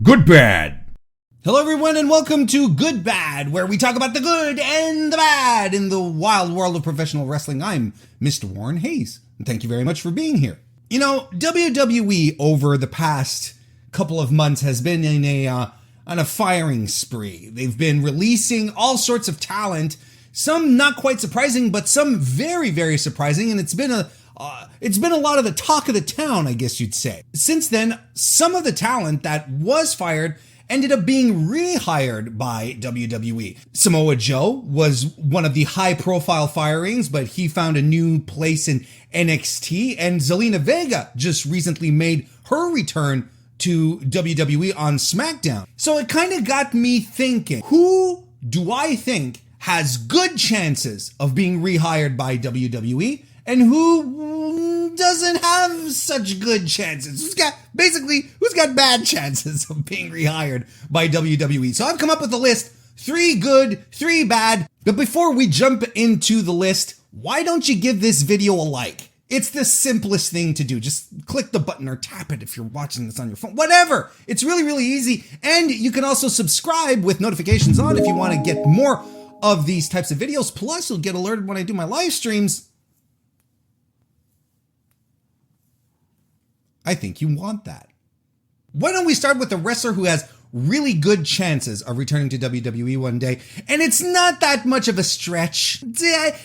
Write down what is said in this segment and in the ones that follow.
Good Bad. Hello everyone and welcome to Good Bad, where we talk about the good and the bad in the wild world of professional wrestling. I'm MrWarrenHayes, and thank you very much for being here. You know, WWE over the past couple of months has been on a firing spree. They've been releasing all sorts of talent, some not quite surprising, but some very, very surprising, and it's been a lot of the talk of the town, I guess you'd say. Since then, some of the talent that was fired ended up being rehired by WWE. Samoa Joe was one of the high-profile firings, but he found a new place in NXT, and Zelina Vega just recently made her return to WWE on SmackDown. So it kind of got me thinking, who do I think has good chances of being rehired by WWE? And who doesn't have such good chances? Who's got bad chances of being rehired by WWE? So I've come up with a list, 3 good, 3 bad. But before we jump into the list, why don't you give this video a like? It's the simplest thing to do. Just click the button or tap it if you're watching this on your phone. Whatever. It's really, really easy. And you can also subscribe with notifications on if you want to get more of these types of videos. Plus, you'll get alerted when I do my live streams. I think you want that. Why don't we start with a wrestler who has really good chances of returning to WWE one day, and it's not that much of a stretch.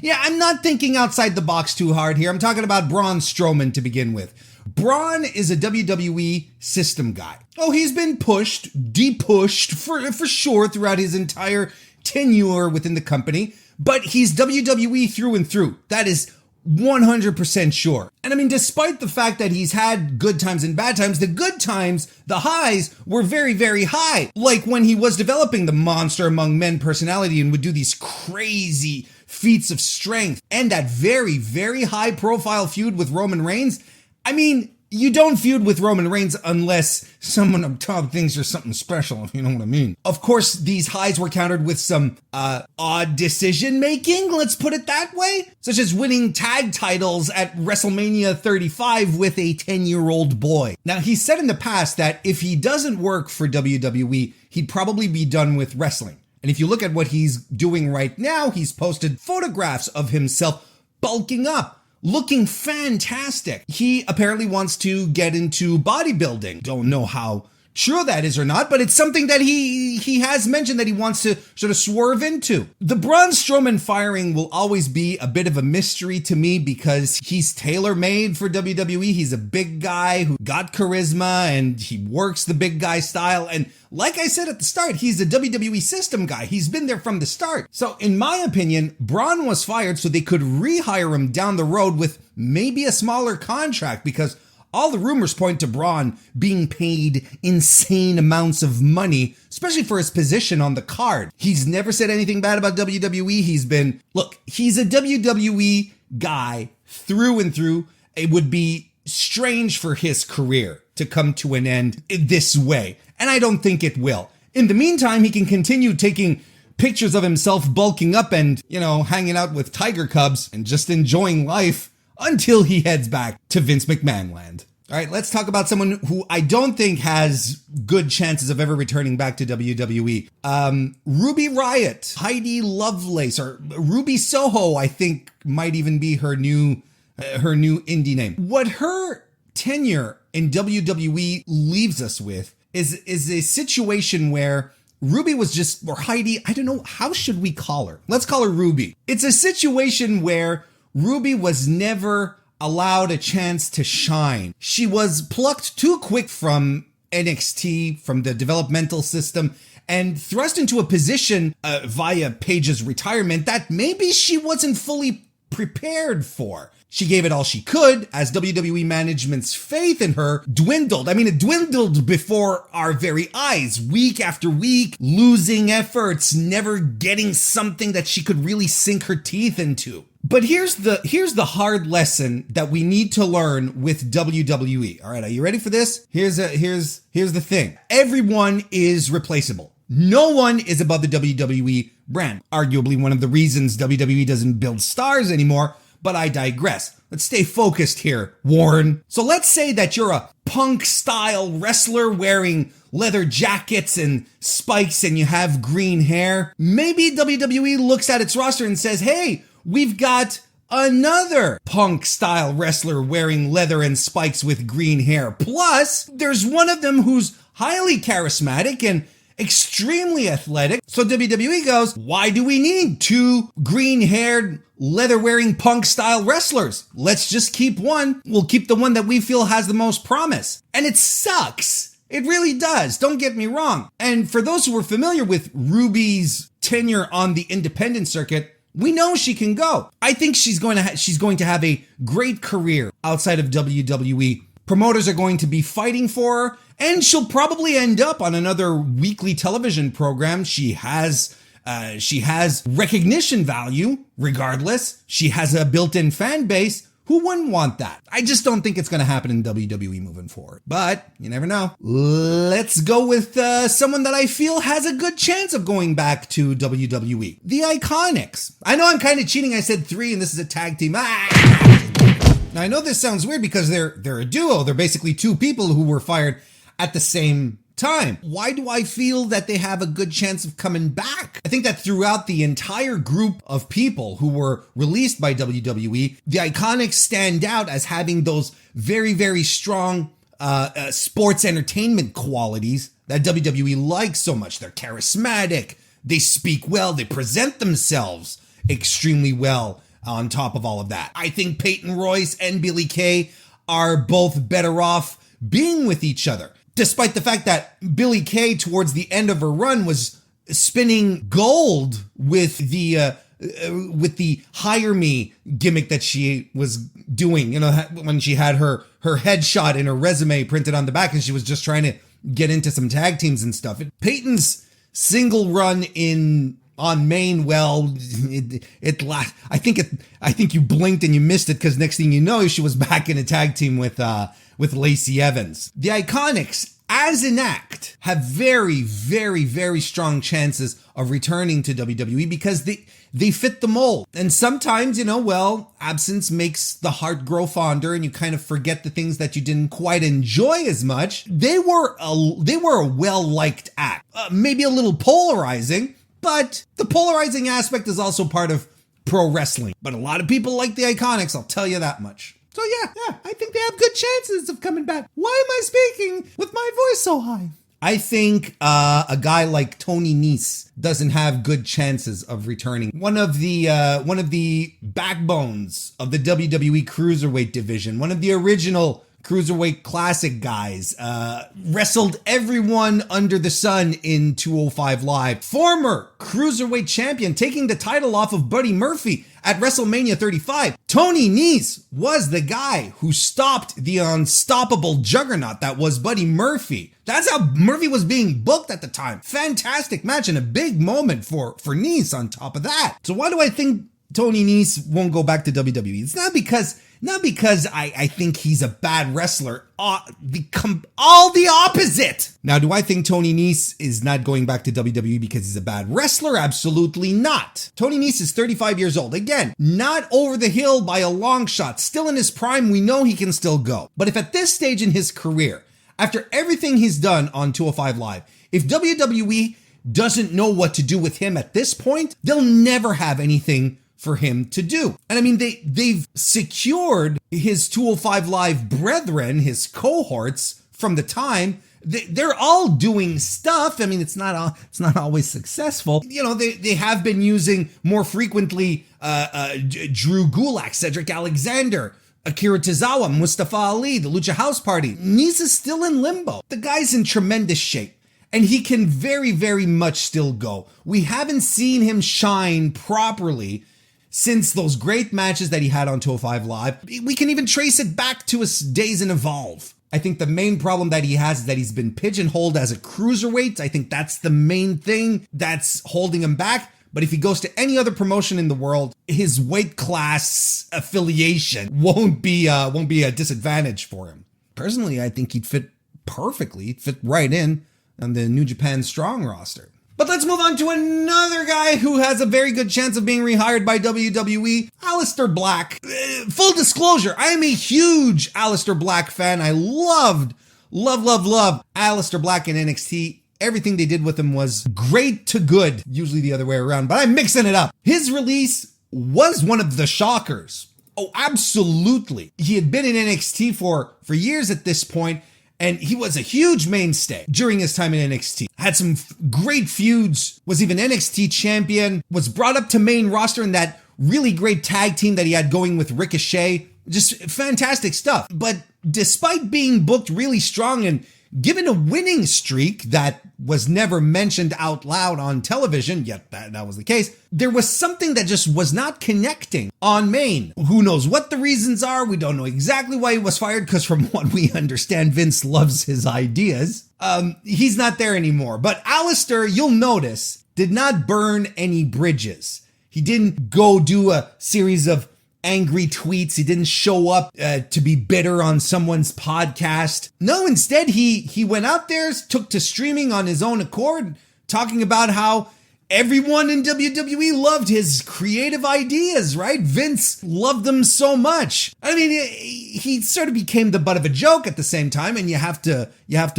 Yeah, I'm not thinking outside the box too hard here. I'm talking about Braun Strowman to begin with. Braun is a WWE system guy. Oh, he's been depushed for sure throughout his entire tenure within the company, but he's WWE through and through. That is 100% sure. And I mean, despite the fact that he's had good times and bad times, the good times, the highs, were very, very high. Like when he was developing the monster among men personality and would do these crazy feats of strength, and that very, very high profile feud with Roman Reigns. I mean, you don't feud with Roman Reigns unless someone up top thinks you're something special, if you know what I mean. Of course, these highs were countered with some odd decision-making, let's put it that way, such as winning tag titles at WrestleMania 35 with a 10-year-old boy. Now, he said in the past that if he doesn't work for WWE, he'd probably be done with wrestling. And if you look at what he's doing right now, he's posted photographs of himself bulking up, looking fantastic. He apparently wants to get into bodybuilding. Don't know how true that is or not, but it's something that he has mentioned that he wants to sort of swerve into. The Braun Strowman firing will always be a bit of a mystery to me because he's tailor-made for WWE. He's a big guy who got charisma and he works the big guy style. And like I said at the start, he's a WWE system guy. He's been there from the start. So in my opinion, Braun was fired so they could rehire him down the road with maybe a smaller contract, because all the rumors point to Braun being paid insane amounts of money, especially for his position on the card. He's never said anything bad about WWE. He's a WWE guy through and through. It would be strange for his career to come to an end this way, and I don't think it will. In the meantime, he can continue taking pictures of himself bulking up and, hanging out with tiger cubs and just enjoying life until he heads back to Vince McMahon land. All right, let's talk about someone who I don't think has good chances of ever returning back to WWE. Ruby Riott, Heidi Lovelace, or Ruby Soho, I think might even be her new indie name. What her tenure in WWE leaves us with is a situation where Ruby was just, or Heidi, I don't know, how should we call her? Let's call her Ruby. It's a situation where Ruby was never allowed a chance to shine. She was plucked too quick from NXT, from the developmental system, and thrust into a position via Paige's retirement that maybe she wasn't fully prepared for. She gave it all she could as WWE management's faith in her dwindled. I mean, it dwindled before our very eyes, week after week, losing efforts, never getting something that she could really sink her teeth into. But here's the hard lesson that we need to learn with WWE. All right, are you ready for this? Here's the thing. Everyone is replaceable. No one is above the WWE brand. Arguably one of the reasons WWE doesn't build stars anymore, but I digress. Let's stay focused here, Warren. So let's say that you're a punk-style wrestler wearing leather jackets and spikes and you have green hair. Maybe WWE looks at its roster and says, hey, we've got another Punk-style wrestler wearing leather and spikes with green hair. Plus, there's one of them who's highly charismatic and extremely athletic. So WWE goes, why do we need two green-haired, leather-wearing Punk-style wrestlers? Let's just keep one. We'll keep the one that we feel has the most promise. And it sucks. It really does. Don't get me wrong. And for those who are familiar with Ruby's tenure on the independent circuit, we know she can go. I think she's going to have a great career outside of WWE. Promoters are going to be fighting for her, and she'll probably end up on another weekly television program. She has recognition value regardless. She has a built-in fan base. Who wouldn't want that? I just don't think it's going to happen in WWE moving forward. But you never know. Let's go with someone that I feel has a good chance of going back to WWE. The Iconics. I know I'm kind of cheating. I said 3 and this is a tag team. Now I know this sounds weird because they're a duo. They're basically 2 people who were fired at the same time. Why do I feel that they have a good chance of coming back? I think that throughout the entire group of people who were released by WWE, the Iconics stand out as having those very, very strong sports entertainment qualities that WWE likes so much. They're charismatic, they speak well, they present themselves extremely well on top of all of that. I think Peyton Royce and Billie Kay are both better off being with each other. Despite the fact that Billie Kay, towards the end of her run, was spinning gold with the hire me gimmick that she was doing, you know, when she had her headshot and her resume printed on the back and she was just trying to get into some tag teams and stuff. Peyton's single run on Maine, well, I think you blinked and you missed it, because next thing you know, she was back in a tag team with Lacey Evans. The Iconics, as an act, have very, very, very strong chances of returning to WWE because they fit the mold. And sometimes, you know, well, absence makes the heart grow fonder and you kind of forget the things that you didn't quite enjoy as much. They were a well-liked act. Maybe a little polarizing, but the polarizing aspect is also part of pro wrestling. But a lot of people like the Iconics, I'll tell you that much. So yeah, I think they have good chances of coming back. Why am I speaking with my voice so high? I think a guy like Tony Nese doesn't have good chances of returning. One of the backbones of the WWE Cruiserweight division, one of the original Cruiserweight Classic guys, wrestled everyone under the sun in 205 Live. Former Cruiserweight champion, taking the title off of Buddy Murphy at WrestleMania 35. Tony Nese was the guy who stopped the unstoppable juggernaut that was Buddy Murphy. That's how Murphy was being booked at the time. Fantastic match and a big moment for Nese on top of that. So why do I think Tony Nese won't go back to WWE? It's not because I think he's a bad wrestler. All the opposite. Now, do I think Tony Nese is not going back to WWE because he's a bad wrestler? Absolutely not. Tony Nese is 35 years old. Again, not over the hill by a long shot. Still in his prime, we know he can still go. But if at this stage in his career, after everything he's done on 205 Live, if WWE doesn't know what to do with him at this point, they'll never have anything for him to do. And I mean, they've secured his 205 Live brethren, his cohorts from the time. They're all doing stuff. I mean, it's not always successful. You know, they have been using more frequently Drew Gulak, Cedric Alexander, Akira Tozawa, Mustafa Ali, the Lucha House Party. Nese is still in limbo. The guy's in tremendous shape, and he can very, very much still go. We haven't seen him shine properly since those great matches that he had on 205 Live. We can even trace it back to his days in Evolve. I think the main problem that he has is that he's been pigeonholed as a cruiserweight. I think that's the main thing that's holding him back. But if he goes to any other promotion in the world, his weight class affiliation won't be a disadvantage for him. Personally, I think he'd fit perfectly. He'd fit right in on the New Japan Strong roster. But let's move on to another guy who has a very good chance of being rehired by WWE, Aleister Black. Full disclosure, I am a huge Aleister Black fan. I loved love Aleister Black in NXT. Everything they did with him was great to good, usually the other way around, but I'm mixing it up. His release was one of the shockers. Oh, absolutely. He had been in NXT for years at this point, and he was a huge mainstay during his time in NXT. Had some great feuds, was even NXT champion, was brought up to main roster in that really great tag team that he had going with Ricochet. Just fantastic stuff. But despite being booked really strong and given a winning streak that was never mentioned out loud on television, yet that was the case, there was something that just was not connecting on main. Who knows what the reasons are? We don't know exactly why he was fired, because from what we understand, Vince loves his ideas. He's not there anymore. But Aleister, you'll notice, did not burn any bridges. He didn't go do a series of angry tweets. He didn't show up to be bitter on someone's podcast. No, instead, he went out there, took to streaming on his own accord, talking about how everyone in WWE loved his creative ideas, right? Vince loved them so much. I mean, he sort of became the butt of a joke at the same time, and you have to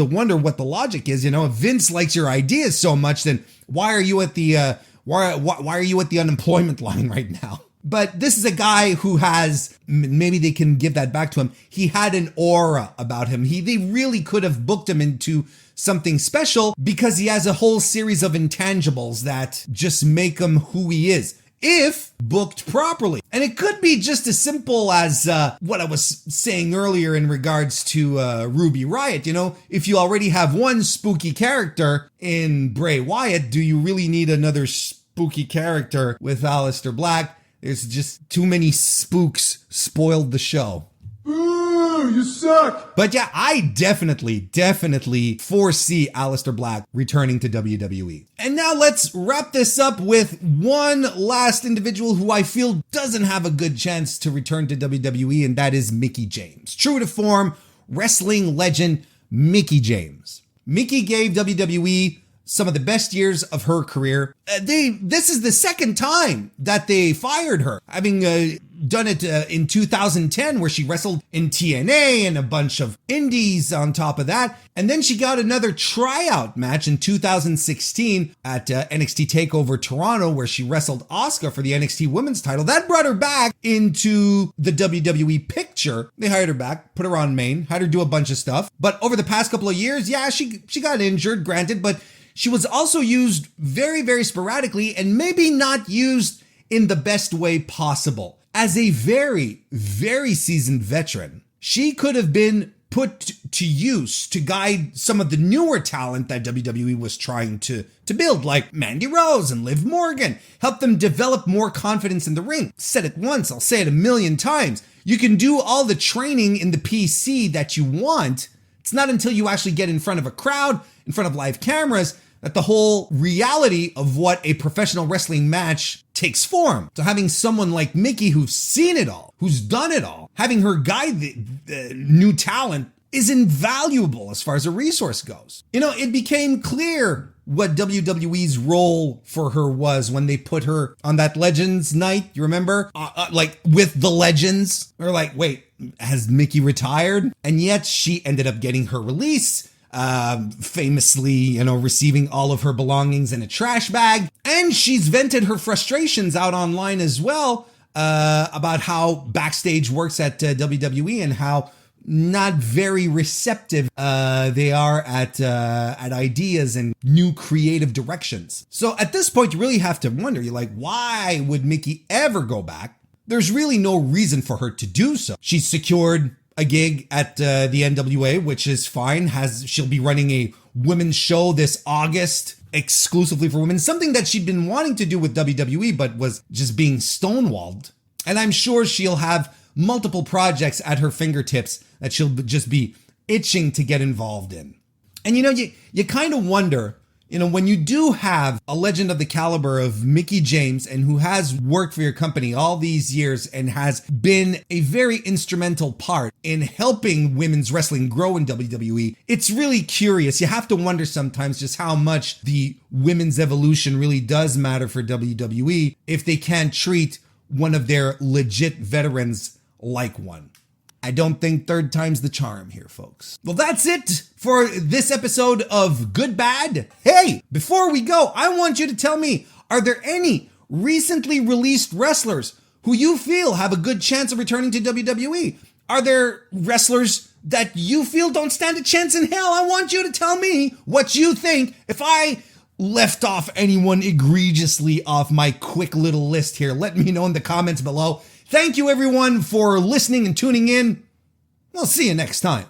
wonder what the logic is. You know, if Vince likes your ideas so much, then why are you at the why are you at the unemployment line right now? But this is a guy who has, maybe they can give that back to him. He had an aura about him. They really could have booked him into something special because he has a whole series of intangibles that just make him who he is, if booked properly. And it could be just as simple as what I was saying earlier in regards to Ruby Riott. You know, if you already have one spooky character in Bray Wyatt, do you really need another spooky character with Aleister Black? There's just too many spooks spoiled the show. Ooh, you suck! But yeah, I definitely foresee Aleister Black returning to WWE. And now let's wrap this up with one last individual who I feel doesn't have a good chance to return to WWE, and that is Mickie James. True to form, wrestling legend Mickie James. Mickie gave WWE some of the best years of her career. This is the second time that they fired her, having done it in 2010, where she wrestled in TNA and a bunch of indies on top of that. And then she got another tryout match in 2016 at NXT TakeOver Toronto, where she wrestled Asuka for the NXT Women's title. That brought her back into the WWE picture. They hired her back, put her on main, had her do a bunch of stuff. But over the past couple of years, yeah, she got injured, granted, but she was also used very, very sporadically, and maybe not used in the best way possible. As a very, very seasoned veteran, she could have been put to use to guide some of the newer talent that WWE was trying to build, like Mandy Rose and Liv Morgan, help them develop more confidence in the ring. Said it once, I'll say it a million times. You can do all the training in the PC that you want. It's not until you actually get in front of a crowd, in front of live cameras, that the whole reality of what a professional wrestling match takes form. So having someone like Mickie who's seen it all, who's done it all, having her guide the new talent is invaluable as far as a resource goes. You know, it became clear what WWE's role for her was when they put her on that Legends night. You remember? Like with the Legends. Or like, wait, has Mickie retired? And yet she ended up getting her release. Famously, you know, receiving all of her belongings in a trash bag. And she's vented her frustrations out online as well, about how backstage works at WWE and how not very receptive they are at ideas and new creative directions. So at this point, you really have to wonder, you're like, why would Mickie ever go back? There's really no reason for her to do so. She's secured a gig at the NWA, which is fine. She'll be running a women's show this August exclusively for women, something that she'd been wanting to do with WWE, but was just being stonewalled. And I'm sure she'll have multiple projects at her fingertips that she'll just be itching to get involved in. And you know, you kind of wonder, you know, when you do have a legend of the caliber of Mickie James, and who has worked for your company all these years and has been a very instrumental part in helping women's wrestling grow in WWE, it's really curious. You have to wonder sometimes just how much the women's evolution really does matter for WWE if they can't treat one of their legit veterans like one. I don't think third time's the charm here, folks. Well, that's it for this episode of Good Bad. Hey, before we go, I want you to tell me, are there any recently released wrestlers who you feel have a good chance of returning to WWE? Are there wrestlers that you feel don't stand a chance in hell? I want you to tell me what you think. If I left off anyone egregiously off my quick little list here, let me know in the comments below. Thank you everyone for listening and tuning in. We'll see you next time.